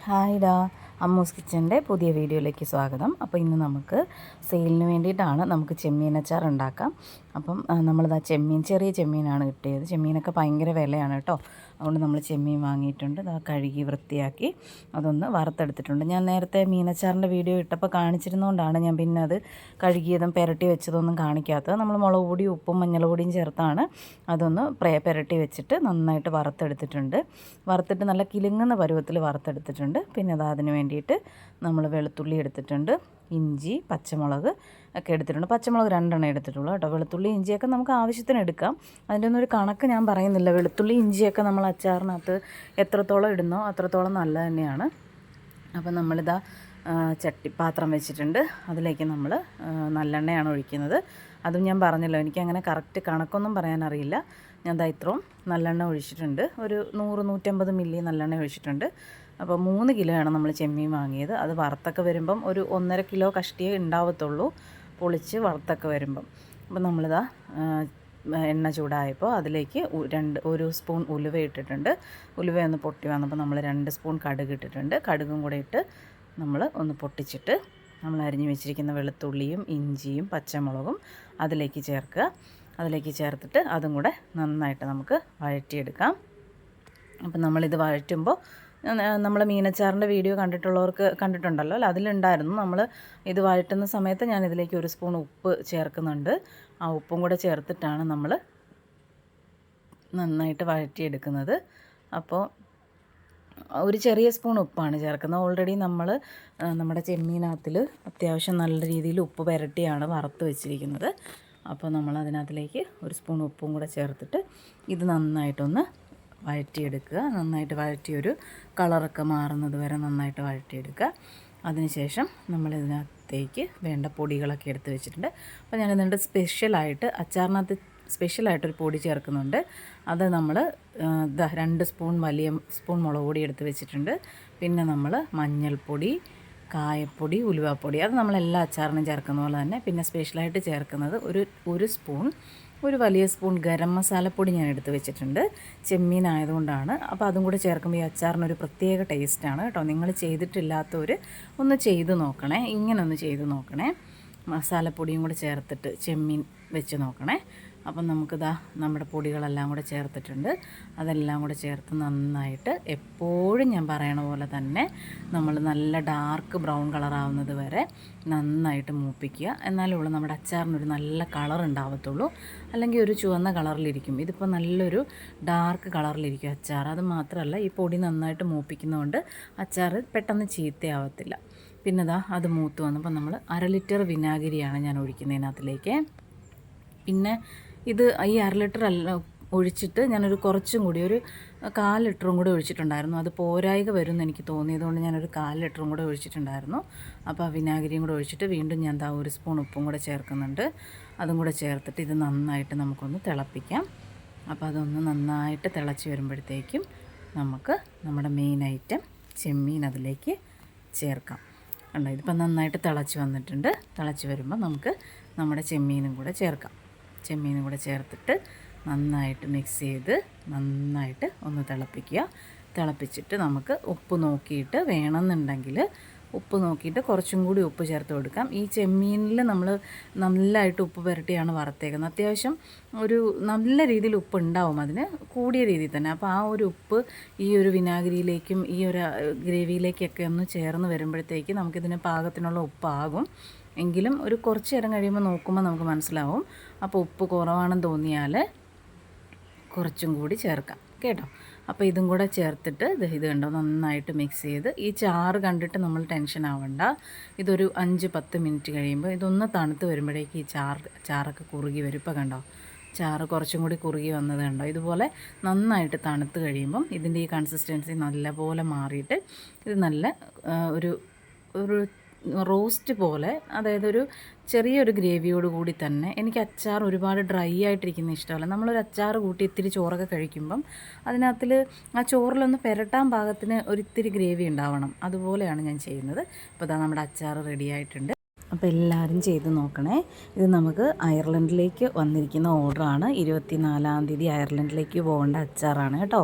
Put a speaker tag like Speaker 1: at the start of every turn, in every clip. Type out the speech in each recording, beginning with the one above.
Speaker 1: ഹായ്ഡാ, അമ്മൂസ് കിച്ചൻ്റെ പുതിയ വീഡിയോയിലേക്ക് സ്വാഗതം. അപ്പോൾ ഇന്ന് നമുക്ക് സെയിലിന് വേണ്ടിയിട്ടാണ് നമുക്ക് ചെമ്മീനച്ചാർ ഉണ്ടാക്കാം. അപ്പം നമ്മളിതാ ചെറിയ ചെമ്മീനാണ് കിട്ടിയത്. ചെമ്മീനൊക്കെ ഭയങ്കര വിലയാണ് കേട്ടോ. അതുകൊണ്ട് നമ്മൾ ചെമ്മീൻ വാങ്ങിയിട്ടുണ്ട്. അത് കഴുകി വൃത്തിയാക്കി അതൊന്ന് വറുത്തെടുത്തിട്ടുണ്ട്. ഞാൻ നേരത്തെ മീനച്ചാറിൻ്റെ വീഡിയോ ഇട്ടപ്പോൾ കാണിച്ചിരുന്നതുകൊണ്ടാണ് ഞാൻ പിന്നെ അത് കഴുകിയതും പുരട്ടി വെച്ചതൊന്നും കാണിക്കാത്തത്. നമ്മൾ മുളക് പൊടിയും ഉപ്പും മഞ്ഞൾപ്പൊടിയും ചേർത്താണ് അതൊന്ന് പുരട്ടി വെച്ചിട്ട് നന്നായിട്ട് വറുത്തെടുത്തിട്ടുണ്ട്. വറുത്തിട്ട് നല്ല കിലുങ്ങുന്ന പരുവത്തിൽ വറുത്തെടുത്തിട്ടുണ്ട്. പിന്നെ അതിന് വേണ്ടിയിട്ട് നമ്മൾ വെളുത്തുള്ളി എടുത്തിട്ടുണ്ട്, ഇഞ്ചി, പച്ചമുളക് ഒക്കെ എടുത്തിട്ടുണ്ട്. പച്ചമുളക് 2 എടുത്തിട്ടുള്ളൂ കേട്ടോ. വെളുത്തുള്ളി ഇഞ്ചിയൊക്കെ നമുക്ക് ആവശ്യത്തിന് എടുക്കാം. അതിൻ്റെ ഒന്നും ഒരു കണക്ക് ഞാൻ പറയുന്നില്ല. വെളുത്തുള്ളി ഇഞ്ചിയൊക്കെ നമ്മൾ അച്ചാറിനകത്ത് എത്രത്തോളം ഇടുന്നോ അത്രത്തോളം നല്ലത് തന്നെയാണ്. അപ്പോൾ നമ്മളിതാ പാത്രം വെച്ചിട്ടുണ്ട്. അതിലേക്ക് നമ്മൾ നല്ലെണ്ണയാണ് ഒഴിക്കുന്നത്. അതും ഞാൻ പറഞ്ഞല്ലോ, എനിക്കങ്ങനെ കറക്റ്റ് കണക്കൊന്നും പറയാനറിയില്ല. ഞാൻ ഇത്രയും നല്ലെണ്ണ ഒഴിച്ചിട്ടുണ്ട്. ഒരു 100-150 മില്ലി നല്ലെണ്ണ ഒഴിച്ചിട്ടുണ്ട്. അപ്പോൾ 3 കിലോയാണ് നമ്മൾ ചെമ്മീൻ വാങ്ങിയത്. അത് വറുത്തൊക്കെ വരുമ്പം ഒരു 1.5 കിലോ കഷ്ടിയേ ഉണ്ടാവത്തുള്ളൂ, പൊളിച്ച് വറുത്തൊക്കെ വരുമ്പം. അപ്പോൾ നമ്മളിതാ എണ്ണ ചൂടായപ്പോൾ അതിലേക്ക് 1 സ്പൂൺ ഉലുവ ഇട്ടിട്ടുണ്ട്. ഉലുവയൊന്ന് പൊട്ടി വന്നപ്പോൾ നമ്മൾ 2 സ്പൂൺ കടുക് ഇട്ടിട്ടുണ്ട്. കടുകും കൂടെ ഇട്ട് നമ്മൾ ഒന്ന് പൊട്ടിച്ചിട്ട് നമ്മൾ അരിഞ്ഞു വെച്ചിരിക്കുന്ന വെളുത്തുള്ളിയും ഇഞ്ചിയും പച്ചമുളകും അതിലേക്ക് ചേർക്കുക. അതിലേക്ക് ചേർത്തിട്ട് അതും കൂടെ നന്നായിട്ട് നമുക്ക് വഴറ്റിയെടുക്കാം. അപ്പം നമ്മളിത് വഴറ്റുമ്പോൾ നമ്മൾ മീനച്ചാറിൻ്റെ വീഡിയോ കണ്ടിട്ടുണ്ടല്ലോ അല്ലേ, അതിലുണ്ടായിരുന്നു. നമ്മൾ ഇത് വഴറ്റുന്ന സമയത്ത് ഞാൻ ഇതിലേക്ക് 1 സ്പൂൺ ഉപ്പ് ചേർക്കുന്നുണ്ട്. ആ ഉപ്പും കൂടെ ചേർത്തിട്ടാണ് നമ്മൾ നന്നായിട്ട് വഴറ്റിയെടുക്കുന്നത്. അപ്പോൾ ഒരു ചെറിയ സ്പൂൺ ഉപ്പാണ് ചേർക്കുന്നത്. ഓൾറെഡി നമ്മൾ നമ്മുടെ ചെമ്മീനകത്തിൽ അത്യാവശ്യം നല്ല രീതിയിൽ ഉപ്പ് പുരട്ടിയാണ് വറുത്ത് വെച്ചിരിക്കുന്നത്. അപ്പോൾ നമ്മൾ അതിനകത്തിലേക്ക് 1 സ്പൂൺ ഉപ്പും കൂടെ ചേർത്തിട്ട് ഇത് നന്നായിട്ടൊന്ന് വഴറ്റിയെടുക്കുക. നന്നായിട്ട് വഴറ്റിയൊരു കളറൊക്കെ മാറുന്നത് വരെ നന്നായിട്ട് വഴറ്റിയെടുക്കുക. അതിനുശേഷം നമ്മളിതിനകത്തേക്ക് വേണ്ട പൊടികളൊക്കെ എടുത്ത് വെച്ചിട്ടുണ്ട്. അപ്പോൾ ഞാനിതുകൊണ്ട് അച്ചാറിനകത്ത് സ്പെഷ്യലായിട്ടൊരു പൊടി ചേർക്കുന്നുണ്ട്. അത് നമ്മൾ 2 സ്പൂൺ വലിയ സ്പൂൺ മുളക് പൊടി എടുത്ത് വെച്ചിട്ടുണ്ട്. പിന്നെ നമ്മൾ മഞ്ഞൾപ്പൊടി, കായപ്പൊടി, ഉലുവാപ്പൊടി, അത് നമ്മളെല്ലാ അച്ചാറിനും ചേർക്കുന്ന പോലെ തന്നെ. പിന്നെ സ്പെഷ്യലായിട്ട് ചേർക്കുന്നത് ഒരു സ്പൂൺ, ഒരു വലിയ സ്പൂൺ ഗരം മസാലപ്പൊടി ഞാൻ എടുത്ത് വെച്ചിട്ടുണ്ട്. ചെമ്മീൻ ആയതുകൊണ്ടാണ്. അപ്പോൾ അതും കൂടെ ചേർക്കുമ്പോൾ ഈ അച്ചാറിനൊരു പ്രത്യേക ടേസ്റ്റാണ് കേട്ടോ. നിങ്ങൾ ചെയ്തിട്ടില്ലാത്തവർ ഒന്ന് ചെയ്ത് നോക്കണേ, ഇങ്ങനെ ഒന്ന് ചെയ്ത് നോക്കണേ. മസാലപ്പൊടിയും കൂടെ ചേർത്തിട്ട് ചെമ്മീൻ വെച്ച് നോക്കണേ. അപ്പം നമുക്കിതാ നമ്മുടെ പൊടികളെല്ലാം കൂടെ ചേർത്തിട്ടുണ്ട്. അതെല്ലാം കൂടെ ചേർത്ത് നന്നായിട്ട് എപ്പോഴും ഞാൻ പറയണ പോലെ തന്നെ നമ്മൾ നല്ല ഡാർക്ക് ബ്രൗൺ കളറാവുന്നത് വരെ നന്നായിട്ട് മൂപ്പിക്കുക. എന്നാലുള്ള നമ്മുടെ അച്ചാറിനൊരു നല്ല കളർ ഉണ്ടാവത്തുള്ളൂ. അല്ലെങ്കിൽ ഒരു ചുവന്ന കളറിലിരിക്കും. ഇതിപ്പോൾ നല്ലൊരു ഡാർക്ക് കളറിലിരിക്കും അച്ചാർ. അത് മാത്രമല്ല, ഈ പൊടി നന്നായിട്ട് മൂപ്പിക്കുന്നതുകൊണ്ട് അച്ചാർ പെട്ടെന്ന് ചീത്തയാവത്തില്ല. പിന്നെ അത് മൂത്ത് വന്നപ്പോൾ നമ്മൾ 1/2 ലിറ്റർ വിനാഗിരിയാണ് ഞാൻ ഒഴിക്കുന്നതിനകത്തിലേക്ക്. പിന്നെ ഈ 1/2 ലിറ്റർ ഒഴിച്ചിട്ട് ഞാനൊരു കുറച്ചും കൂടി ഒരു 1/4 ലിറ്ററും കൂടി ഒഴിച്ചിട്ടുണ്ടായിരുന്നു. അത് പോരായിക വരുമെന്ന് എനിക്ക് തോന്നിയതുകൊണ്ട് ഞാനൊരു 1/4 ലിറ്ററും കൂടെ ഒഴിച്ചിട്ടുണ്ടായിരുന്നു. അപ്പോൾ ആ വിനാഗിരിയും കൂടെ ഒഴിച്ചിട്ട് വീണ്ടും ഞാൻ 1 സ്പൂൺ ഉപ്പും കൂടെ ചേർക്കുന്നുണ്ട്. അതും കൂടെ ചേർത്തിട്ട് ഇത് നന്നായിട്ട് നമുക്കൊന്ന് തിളപ്പിക്കാം. അപ്പോൾ അതൊന്ന് നന്നായിട്ട് തിളച്ച് വരുമ്പോഴത്തേക്കും നമുക്ക് നമ്മുടെ മെയിൻ ഐറ്റം ചെമ്മീൻ അതിലേക്ക് ചേർക്കാം. കണ്ടോ, ഇതിപ്പോൾ നന്നായിട്ട് തിളച്ച് വന്നിട്ടുണ്ട്. തിളച്ച് വരുമ്പോൾ നമുക്ക് നമ്മുടെ ചെമ്മീനും കൂടെ ചേർത്തിട്ട് നന്നായിട്ട് മിക്സ് ചെയ്ത് നന്നായിട്ട് ഒന്ന് തിളപ്പിക്കുക. തിളപ്പിച്ചിട്ട് നമുക്ക് ഉപ്പ് നോക്കിയിട്ട് വേണമെന്നുണ്ടെങ്കിൽ ഉപ്പ് നോക്കിയിട്ട് കുറച്ചും കൂടി ഉപ്പ് ചേർത്ത് കൊടുക്കാം. ഈ ചെമ്മീനിൽ നമ്മൾ നല്ലതായിട്ട് ഉപ്പ് പുരട്ടിയാണ് വറുത്തേക്കുന്നത്. അത്യാവശ്യം ഒരു നല്ല രീതിയിൽ ഉപ്പ് ഉണ്ടാവും, അതിന് കൂടിയ രീതിയിൽ തന്നെ. അപ്പോൾ ആ ഒരു ഉപ്പ് ഈ ഒരു വിനാഗിരിയിലേക്കും ഈ ഒരു ഗ്രേവിയിലേക്കൊക്കെ ഒന്ന് ചേർന്ന് വരുമ്പോഴത്തേക്ക് നമുക്കിതിന് പാകത്തിനുള്ള ഉപ്പാകും. എങ്കിലും ഒരു കുറച്ച് നേരം കഴിയുമ്പോൾ നോക്കുമ്പോൾ നമുക്ക് മനസ്സിലാവും. അപ്പോൾ ഉപ്പ് കുറവാണെന്ന് തോന്നിയാൽ കുറച്ചും കൂടി ചേർക്കാം കേട്ടോ. അപ്പോൾ ഇതും കൂടെ ചേർത്തിട്ട് ഇത് കണ്ടോ നന്നായിട്ട് മിക്സ് ചെയ്ത്, ഈ ചാറ് കണ്ടിട്ട് നമ്മൾ ടെൻഷൻ ആവണ്ട. ഇതൊരു 5-10 മിനിറ്റ് കഴിയുമ്പോൾ ഇതൊന്ന് തണുത്ത് വരുമ്പോഴേക്ക് ഈ ചാറൊക്കെ കുറുകി വരും. ഇപ്പോൾ കണ്ടോ, ചാറ് കുറച്ചും കൂടി കുറുകി വന്നത് കണ്ടോ. ഇതുപോലെ നന്നായിട്ട് തണുത്ത് കഴിയുമ്പം ഇതിൻ്റെ ഈ കൺസിസ്റ്റൻസി നല്ലപോലെ മാറിയിട്ട് ഇത് നല്ല ഒരു റോസ്റ്റ് പോലെ, അതായത് ഒരു ചെറിയൊരു ഗ്രേവിയോട് കൂടി തന്നെ. എനിക്ക് അച്ചാർ ഒരുപാട് ഡ്രൈ ആയിട്ടിരിക്കുന്ന ഇഷ്ടമല്ല. നമ്മളൊരു അച്ചാർ കൂട്ടി ഇത്തിരി ചോറൊക്കെ കഴിക്കുമ്പം അതിനകത്തിൽ ആ ചോറിലൊന്ന് പുരട്ടാൻ പാകത്തിന് ഒരിത്തിരി ഗ്രേവി ഉണ്ടാവണം. അതുപോലെയാണ് ഞാൻ ചെയ്യുന്നത്. അപ്പോൾ നമ്മുടെ അച്ചാർ റെഡി ആയിട്ടുണ്ട്. അപ്പോൾ എല്ലാവരും ചെയ്ത് നോക്കണേ. ഇത് നമുക്ക് അയർലൻഡിലേക്ക് വന്നിരിക്കുന്ന ഓർഡറാണ്. 24-ാം തീയതി അയർലൻഡിലേക്ക് പോകേണ്ട അച്ചാറാണ് കേട്ടോ.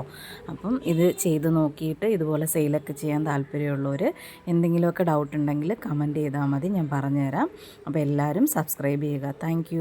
Speaker 1: അപ്പം ഇത് ചെയ്ത് നോക്കിയിട്ട് ഇതുപോലെ സെയിലൊക്കെ ചെയ്യാൻ താല്പര്യമുള്ളവർ എന്തെങ്കിലുമൊക്കെ ഡൗട്ട് ഉണ്ടെങ്കിൽ കമൻറ്റ് ചെയ്താൽ മതി, ഞാൻ പറഞ്ഞുതരാം. അപ്പോൾ എല്ലാവരും സബ്സ്ക്രൈബ് ചെയ്യുക. താങ്ക്